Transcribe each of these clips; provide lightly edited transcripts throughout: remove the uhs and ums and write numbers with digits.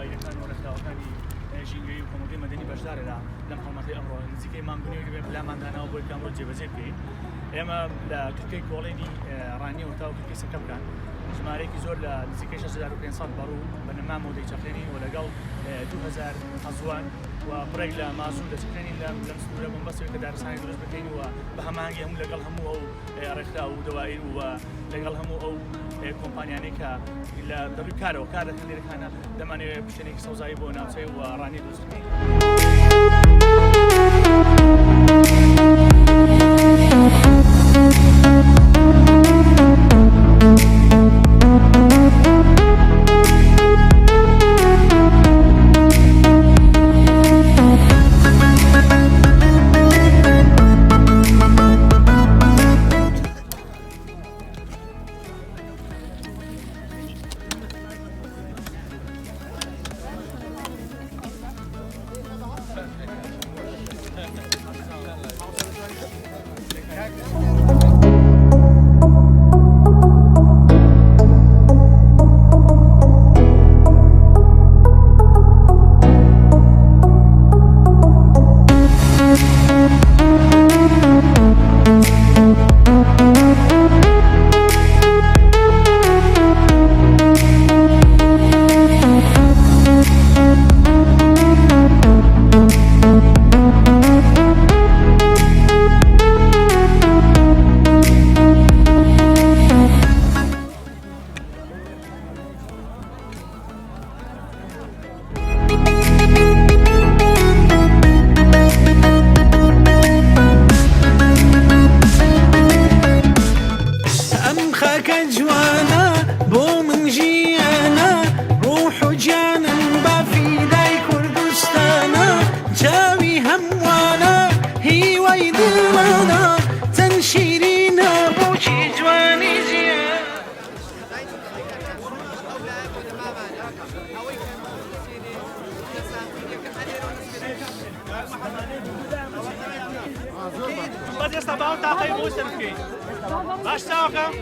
داوایەکان و ڕێکخراوەکانی ژینگەی و کۆمەڵگەی مەدەنی بەشدارە لەم هەڵمەتەی ئەمڕۆ نزیکەی مانگونی بێ پلامانداناوە بۆی کامڕۆ جێبەجێ بکەین. ئێمە لە کلکەی کۆڵێنی ڕانی و تاو کلکەی سەکە بکەن ژمارەیەکی زۆر لە نزیکەی 6500 بەڕوو بەنەما مۆدەی چەقێنی و لەگەڵ 2000 حەزوان و بڕێک لە مازوو دەچەقێنین لەم سنوورە بەمبەستەوەی کە دارستانی دروست بکەین و بە هەمانگی هەموو لەگەڵ هەموو ئەو ڕێکخرا و دەوایر و لەگەڵ هەموو ئەو کۆمپانیانەی کە لە دەڕووی کارەوە کار دەکەن لێرەکانە دەمانەوێت پشتێکی سەوزایی بۆ ناوچەی و ڕانی دروست بکەین. بس يسطا باون تعطي موسم كي باش تاوكم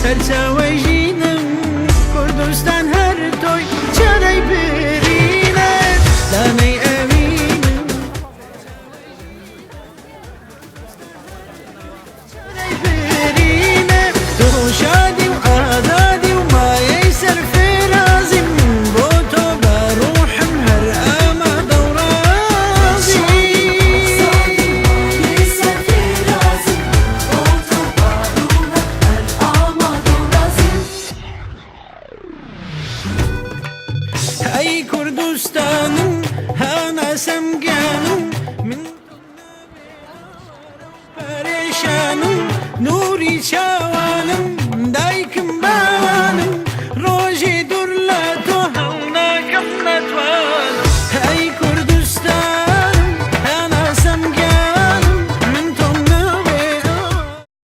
سرچاوی جینم کردستان هر توی چرای برینه لانه امینم چرای برینه تو شادی و آزادی و مایه سرفرازیم بو تو بروحم هر اما دورازی ای کردستانم هانا سمگانم من پریشانم نوری چاوانم